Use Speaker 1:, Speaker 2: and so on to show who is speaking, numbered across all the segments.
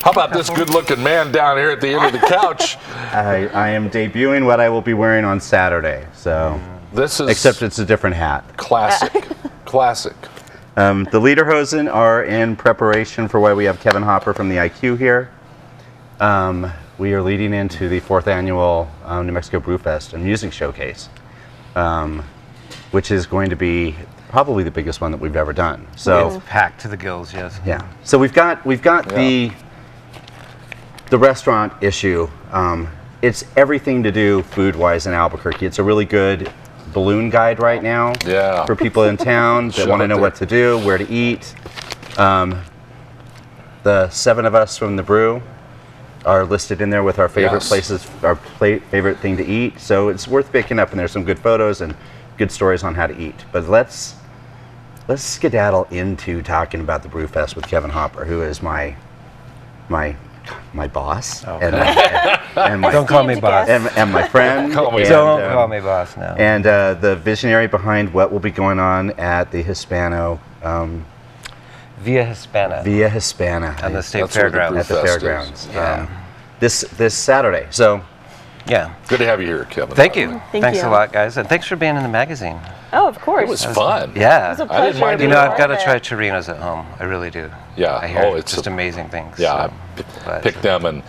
Speaker 1: How about this good-looking man down here at the end of the couch?
Speaker 2: I am debuting what I will be wearing on Saturday. So
Speaker 1: This is
Speaker 2: except it's a different hat.
Speaker 1: classic. Classic.
Speaker 2: The Lederhosen are in preparation for why we have Kevin Hopper from the IQ here. We are leading into the 4th annual New Mexico Brew Fest and music showcase, which is going to be probably the biggest one that we've ever done. So
Speaker 3: It's packed to the gills, yes.
Speaker 2: yeah. So we've got the restaurant issue. It's everything to do food-wise in Albuquerque. It's a really good balloon guide right now for people in town that want to know what to do, where to eat. The 7 of us from the brew are listed in there with our favorite places, our favorite thing to eat. So it's worth picking up, and there's some good photos and good stories on how to eat. But let's skedaddle into talking about the Brew Fest with Kevin Hopper, who is my boss, and my
Speaker 3: Don't call me boss.
Speaker 2: and my friend.
Speaker 1: Don't
Speaker 3: call me boss now.
Speaker 2: And the visionary behind what will be going on at the Hispano.
Speaker 3: Via Hispana.
Speaker 2: Via Hispana.
Speaker 3: On the state
Speaker 1: That's where the
Speaker 3: fairgrounds.
Speaker 2: At the
Speaker 1: Fest
Speaker 2: fairgrounds.
Speaker 3: Yeah.
Speaker 2: This Saturday. So
Speaker 3: Yeah.
Speaker 1: Good to have you here, Kevin.
Speaker 3: Thank you.
Speaker 4: Thank
Speaker 3: Thanks
Speaker 4: you.
Speaker 3: a lot, guys. And thanks for being in the magazine.
Speaker 4: Oh, of course.
Speaker 1: It was fun.
Speaker 3: Yeah.
Speaker 4: It was a
Speaker 1: I
Speaker 4: pleasure.
Speaker 1: didn't mind
Speaker 4: to
Speaker 3: You
Speaker 4: be
Speaker 3: know,
Speaker 4: a
Speaker 3: I've
Speaker 4: part
Speaker 3: got to
Speaker 4: of it.
Speaker 3: try Chirinos at home. I really do.
Speaker 1: Yeah.
Speaker 3: I hear
Speaker 1: It's
Speaker 3: just amazing things.
Speaker 1: Yeah,
Speaker 3: so,
Speaker 1: I picked them, and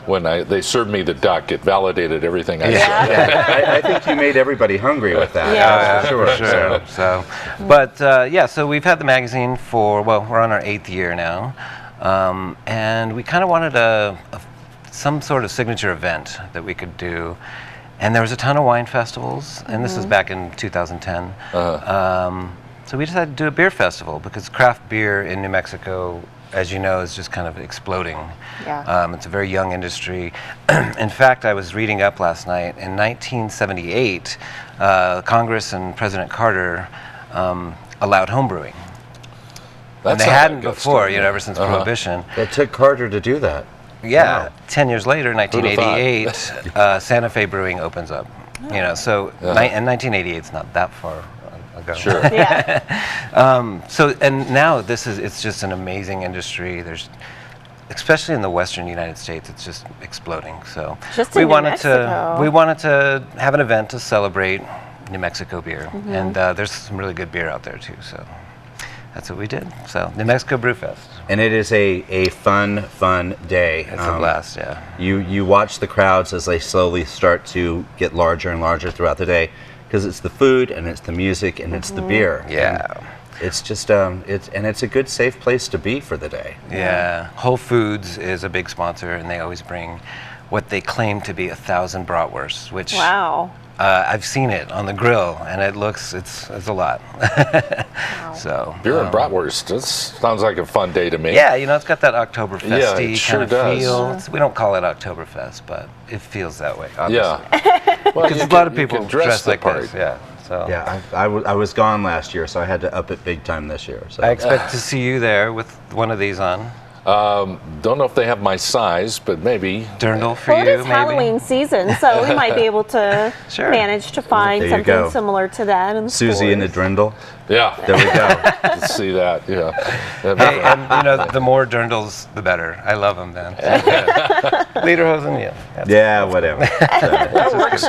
Speaker 1: when they served me the duck, it validated everything I said.
Speaker 2: yeah, I think you made everybody hungry with that.
Speaker 4: Yeah.
Speaker 2: That's for
Speaker 3: sure.
Speaker 2: sure.
Speaker 3: But yeah, so we've had the magazine for, well, we're on our 8th year now. And we kind of wanted some sort of signature event that we could do. And there was a ton of wine festivals, and this is back in 2010. So we decided to do a beer festival because craft beer in New Mexico, as you know, is just kind of exploding.
Speaker 4: Yeah.
Speaker 3: It's a very young industry. In fact, I was reading up last night. In 1978, Congress and President Carter allowed homebrewing. And they hadn't before, you know, ever since Prohibition.
Speaker 2: It took Carter to do that.
Speaker 3: Yeah, 10 years later, 1988, Santa Fe Brewing opens up. You know, so and 1988 is not that far ago.
Speaker 1: Sure.
Speaker 4: Yeah.
Speaker 3: So and now it's just an amazing industry. There's, especially in the Western United States, it's just exploding. So
Speaker 4: Just
Speaker 3: we
Speaker 4: in New Mexico.
Speaker 3: wanted to have an event to celebrate New Mexico beer, and there's some really good beer out there too. So that's what we did. So New Mexico Brew Fest.
Speaker 2: And it is a fun day.
Speaker 3: It's a blast, yeah.
Speaker 2: You watch the crowds as they slowly start to get larger and larger throughout the day, because it's the food and it's the music and it's the beer.
Speaker 3: Yeah.
Speaker 2: And it's just it's a good safe place to be for the day.
Speaker 3: Yeah. Whole Foods is a big sponsor, and they always bring what they claim to be 1,000 bratwursts, which
Speaker 4: Wow.
Speaker 3: I've seen it on the grill, and it's a lot. So
Speaker 1: Beer and bratwurst. That sounds like a fun day to me.
Speaker 3: yeah, you know, it's got that Oktoberfesty
Speaker 1: Yeah, it sure
Speaker 3: kind of
Speaker 1: does.
Speaker 3: feel. We don't call it Oktoberfest, but it feels that way. Obviously.
Speaker 1: Yeah. Well,
Speaker 3: Because a lot of people dress
Speaker 1: the
Speaker 3: like
Speaker 1: part.
Speaker 3: this. Yeah. So
Speaker 2: Yeah, I was gone last year, so I had to up it big time this year. So
Speaker 3: I expect to see you there with one of these on.
Speaker 1: Don't know if they have my size, but maybe.
Speaker 3: Dirndl for
Speaker 4: Well,
Speaker 3: you,
Speaker 4: it is
Speaker 3: maybe.
Speaker 4: Halloween season, so we might be able to
Speaker 3: Sure.
Speaker 4: manage to find
Speaker 2: There you
Speaker 4: something
Speaker 2: go.
Speaker 4: similar to that. In the
Speaker 2: Susie and the
Speaker 4: stores.
Speaker 2: Drindle.
Speaker 1: Yeah.
Speaker 2: There we go.
Speaker 1: Let's see that. Yeah.
Speaker 3: Hey, and you know, the more dirndls, the better. I love them, man. Lederhosen, yeah. That's
Speaker 2: Yeah, whatever.
Speaker 1: That works.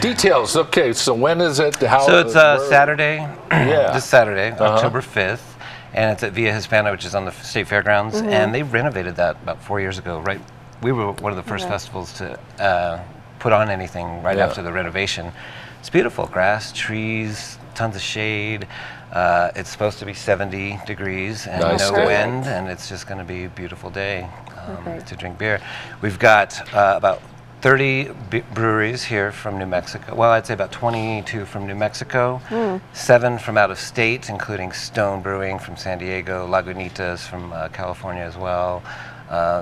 Speaker 1: Details. Okay. So when is it? How?
Speaker 3: So it's
Speaker 1: where-
Speaker 3: Saturday,
Speaker 1: Yeah.
Speaker 3: this Saturday, October 5th, and it's at Via Hispana, which is on the state fairgrounds, and they renovated that about 4 years ago, right? We were one of the first festivals to put on anything right
Speaker 1: Yeah.
Speaker 3: after the renovation. It's beautiful, grass, trees, tons of shade. It's supposed to be 70 degrees and
Speaker 1: Nice
Speaker 3: no
Speaker 1: day.
Speaker 3: wind, and it's just going to be a beautiful day
Speaker 4: Perfect.
Speaker 3: to drink beer. We've got about 30 breweries here from New Mexico. Well, I'd say about 22 from New Mexico, 7 from out of state, including Stone Brewing from San Diego, Lagunitas from California as well,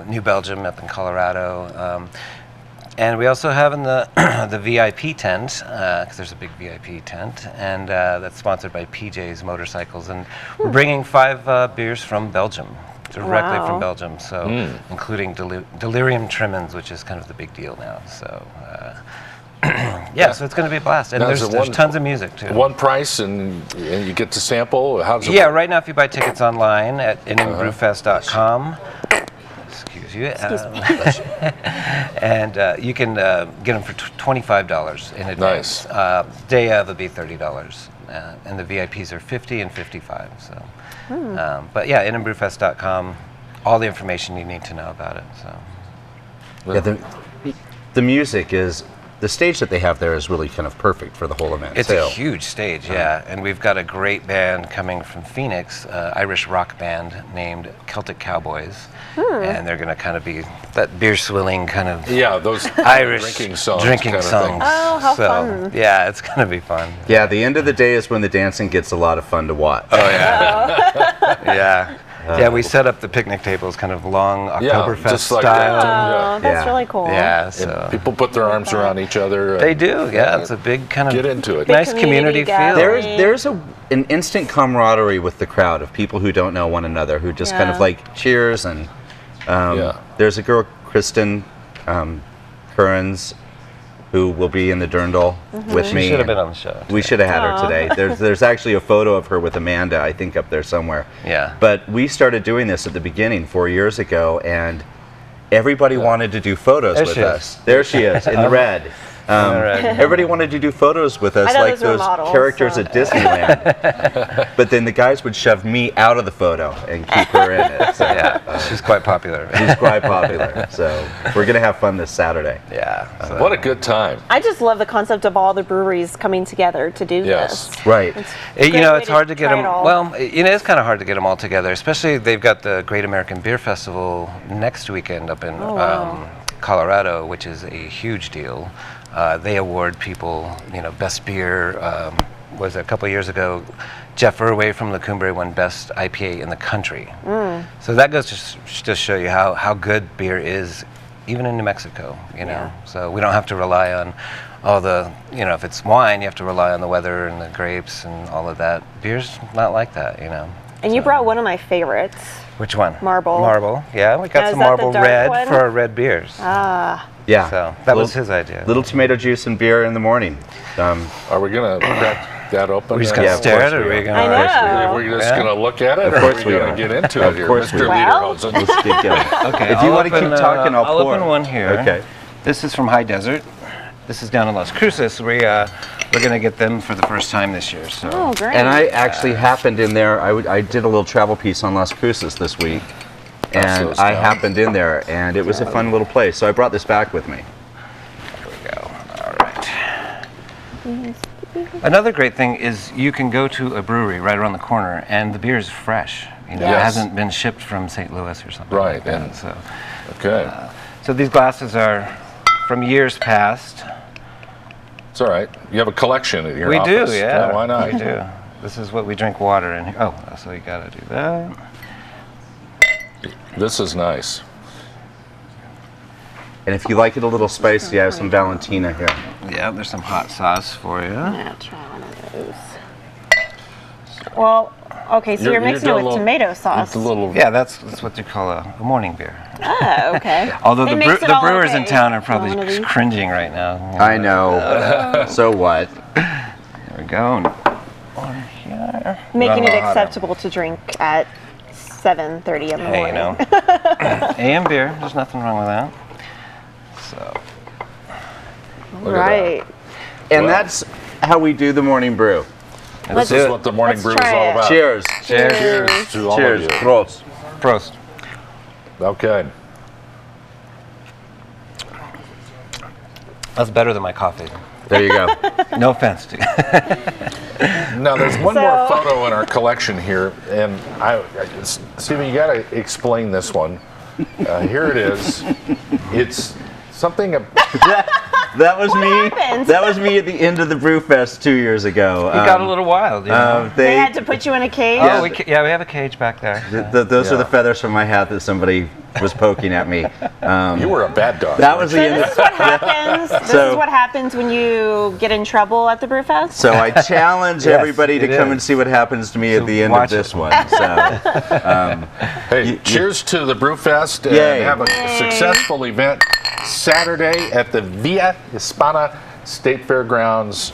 Speaker 3: New Belgium up in Colorado. And we also have in the the VIP tent, because there's a big VIP tent, and that's sponsored by PJ's Motorcycles. And we're bringing 5 beers from Belgium, directly
Speaker 4: Wow.
Speaker 3: from Belgium, so including Delirium Tremens, which is kind of the big deal now. So yeah, so it's going to be a blast, and
Speaker 1: Now, is
Speaker 3: there's
Speaker 1: it
Speaker 3: tons of music too.
Speaker 1: One price and you get to sample. How's it?
Speaker 3: Yeah,
Speaker 1: work?
Speaker 3: right now if you buy tickets online at nmbrewfest.com, Excuse you. And you can get them for $25 in advance.
Speaker 1: Nice.
Speaker 3: Day of, it'll be $30. And the VIPs are $50 and $55. So, but yeah, nmbrewfest.com. All the information you need to know about it. So.
Speaker 2: Yeah, the music is, the stage that they have there is really kind of perfect for the whole event.
Speaker 3: It's
Speaker 2: too.
Speaker 3: a huge stage, yeah. And we've got a great band coming from Phoenix, Irish rock band named Celtic Cowboys. And they're going to kind of be that beer swilling kind of
Speaker 1: Yeah, those
Speaker 3: Irish
Speaker 1: drinking songs.
Speaker 3: drinking
Speaker 1: kind of
Speaker 3: songs.
Speaker 1: thing.
Speaker 4: Oh, how
Speaker 3: so,
Speaker 4: fun.
Speaker 3: Yeah, it's going to be fun.
Speaker 2: Yeah, the end of the day is when the dancing gets a lot of fun to watch.
Speaker 3: Oh, yeah. Yeah. Yeah, we set up the picnic tables kind of long Oktoberfest
Speaker 1: just like
Speaker 3: style.
Speaker 1: that.
Speaker 4: Oh, that's
Speaker 2: Yeah.
Speaker 4: really cool.
Speaker 3: Yeah,
Speaker 1: And
Speaker 3: so
Speaker 1: people put their arms around each other.
Speaker 3: they do. Yeah, it's a big kind of
Speaker 1: Get into it.
Speaker 3: nice
Speaker 4: Big
Speaker 3: community
Speaker 4: community
Speaker 3: feel.
Speaker 4: gathering.
Speaker 2: There's an instant camaraderie with the crowd of people who don't know one another, who just kind of
Speaker 4: Yeah.
Speaker 2: like cheers. And
Speaker 1: Yeah.
Speaker 2: there's a girl, Kristen Currens, who will be in the Dirndl with
Speaker 3: She
Speaker 2: me.
Speaker 3: should have been on the show.
Speaker 2: We should have had her
Speaker 4: Aw.
Speaker 2: today. There's actually a photo of her with Amanda, I think, up there somewhere.
Speaker 3: Yeah.
Speaker 2: But we started doing this at the beginning 4 years ago, and everybody wanted to do photos
Speaker 3: There
Speaker 2: with
Speaker 3: she is.
Speaker 2: us. There she is in the red.
Speaker 3: red.
Speaker 2: Everybody wanted to do photos with us,
Speaker 4: I know
Speaker 2: like
Speaker 4: those were
Speaker 2: those
Speaker 4: models,
Speaker 2: characters
Speaker 4: so-
Speaker 2: at Disneyland. But then the guys would shove me out of the photo and keep her in it. So
Speaker 3: Yeah, she's quite popular.
Speaker 2: she's quite popular. So we're gonna have fun this Saturday.
Speaker 3: Yeah. So.
Speaker 1: What a good time.
Speaker 4: I just love the concept of all the breweries coming together to do
Speaker 1: Yes.
Speaker 4: this.
Speaker 2: Right.
Speaker 3: You
Speaker 4: Great
Speaker 3: know,
Speaker 4: way
Speaker 3: it's
Speaker 4: to
Speaker 3: hard to get
Speaker 4: try
Speaker 3: them.
Speaker 4: it all.
Speaker 3: Well, it's kind of hard to get them all together. Especially they've got the Great American Beer Festival next weekend up in
Speaker 4: wow.
Speaker 3: Colorado, which is a huge deal. They award people, best beer. Was it a couple years ago? Jeff Irway from La Cumbre won best IPA in the country. So that goes to just show you how good beer is, even in New Mexico.
Speaker 4: Yeah.
Speaker 3: So we don't have to rely on all the, if it's wine, you have to rely on the weather and the grapes and all of that. Beer's not like that.
Speaker 4: And you brought one of my favorites.
Speaker 3: Which one?
Speaker 4: Marble.
Speaker 3: Marble. Yeah, we
Speaker 4: Now,
Speaker 3: got
Speaker 4: is
Speaker 3: some
Speaker 4: that the
Speaker 3: Marble
Speaker 4: dark
Speaker 3: Red
Speaker 4: one?
Speaker 3: for our red beers.
Speaker 2: Yeah.
Speaker 3: So that was his idea.
Speaker 2: Little tomato juice and beer in the morning.
Speaker 1: Are we going to crack that open?
Speaker 3: We're just
Speaker 1: and-
Speaker 3: gonna
Speaker 2: Yeah, of
Speaker 3: stare
Speaker 2: course
Speaker 3: at it.
Speaker 2: we
Speaker 3: Or
Speaker 2: are.
Speaker 3: are we gonna?
Speaker 4: I know.
Speaker 1: We're just
Speaker 3: Yeah.
Speaker 1: going to look at it,
Speaker 2: Of
Speaker 1: or
Speaker 2: course
Speaker 1: are
Speaker 2: we
Speaker 1: we going
Speaker 2: are.
Speaker 1: to get into
Speaker 2: Of
Speaker 1: it here,
Speaker 2: course we
Speaker 1: Mr.
Speaker 2: are.
Speaker 4: Well-
Speaker 1: Lederhosen?
Speaker 2: Let's get going.
Speaker 3: Okay.
Speaker 2: If you
Speaker 3: I'll
Speaker 2: want to keep
Speaker 3: open,
Speaker 2: talking, I'll pour.
Speaker 3: open one here.
Speaker 2: Okay.
Speaker 3: This is from High Desert. This is down in Las Cruces. We're gonna get them for the first time this year. So.
Speaker 4: Oh, great.
Speaker 2: And I actually happened in there. I did a little travel piece on Las Cruces this week, and
Speaker 1: those
Speaker 2: I
Speaker 1: down.
Speaker 2: happened in there, and it was a fun little place. So I brought this back with me.
Speaker 3: There we go. All right. Another great thing is you can go to a brewery right around the corner, and the beer is fresh. It
Speaker 1: Yes.
Speaker 3: hasn't been shipped from St. Louis or something
Speaker 1: Right,
Speaker 3: like that.
Speaker 1: and-
Speaker 3: So,
Speaker 1: Okay.
Speaker 3: so these glasses are from years past.
Speaker 1: It's all right. You have a collection at your
Speaker 3: We
Speaker 1: office.
Speaker 3: do, yeah.
Speaker 1: Why not?
Speaker 3: We do. This is what we drink water in here. Oh, so you gotta do that.
Speaker 1: This is nice.
Speaker 2: And if you like it a little spicy, I have some Valentina here.
Speaker 3: Yeah, there's some hot sauce for you.
Speaker 4: Yeah, try one of those. Well, okay, so you're mixing it
Speaker 1: doing
Speaker 4: with
Speaker 1: a little-
Speaker 4: tomato sauce.
Speaker 1: It's a little.
Speaker 3: Yeah, that's what you call a morning beer.
Speaker 4: Oh, okay.
Speaker 3: Although
Speaker 4: It
Speaker 3: the,
Speaker 4: makes it
Speaker 3: the
Speaker 4: all
Speaker 3: brewers in
Speaker 4: okay.
Speaker 3: town are
Speaker 4: One of
Speaker 3: probably
Speaker 4: these.
Speaker 3: cringing right now.
Speaker 2: I know. So what?
Speaker 3: There we go. And one here.
Speaker 4: Making it
Speaker 3: Well,
Speaker 4: acceptable to drink at 7:30 in the
Speaker 3: Hey,
Speaker 4: morning.
Speaker 3: AM beer. There's nothing wrong with that. So,
Speaker 1: Look at
Speaker 4: Right.
Speaker 2: And
Speaker 1: Well.
Speaker 2: that's how we do the morning brew.
Speaker 1: This
Speaker 3: do
Speaker 1: is
Speaker 3: it.
Speaker 1: what the morning
Speaker 4: Let's
Speaker 1: brew is
Speaker 4: try
Speaker 1: all
Speaker 4: it.
Speaker 1: about.
Speaker 2: Cheers.
Speaker 3: cheers.
Speaker 1: Cheers to all
Speaker 2: Cheers.
Speaker 1: of you.
Speaker 2: Prost.
Speaker 3: Prost.
Speaker 1: Okay.
Speaker 3: That's better than my coffee.
Speaker 2: There you go.
Speaker 3: No offense to you.
Speaker 1: Now there's one more
Speaker 4: So-
Speaker 1: photo in our collection here, and Stephen, you got to explain this one. Here it is. It's something.
Speaker 2: That was me.
Speaker 4: happened?
Speaker 2: That was me at the end of the Brew Fest 2 years ago.
Speaker 3: It got a little wild, you know.
Speaker 4: They had to put you in a cage.
Speaker 3: Oh, we have a cage back there.
Speaker 2: Those are the
Speaker 1: Yeah.
Speaker 2: feathers from my hat that somebody was poking at me.
Speaker 1: You were a bad dog.
Speaker 2: That was the
Speaker 4: So
Speaker 2: end.
Speaker 4: this is what happens. This
Speaker 2: So-
Speaker 4: is what happens when you get in trouble at the Brewfest.
Speaker 2: So I challenge
Speaker 3: Yes,
Speaker 2: everybody to
Speaker 3: it
Speaker 2: come
Speaker 3: is.
Speaker 2: and see what happens to me
Speaker 3: So
Speaker 2: at the end of
Speaker 3: watch
Speaker 2: this
Speaker 3: it.
Speaker 2: one. So
Speaker 1: Hey, cheers to the Brew Fest, and
Speaker 2: Yay.
Speaker 1: have a successful event Saturday at the Via Hispana State Fairgrounds.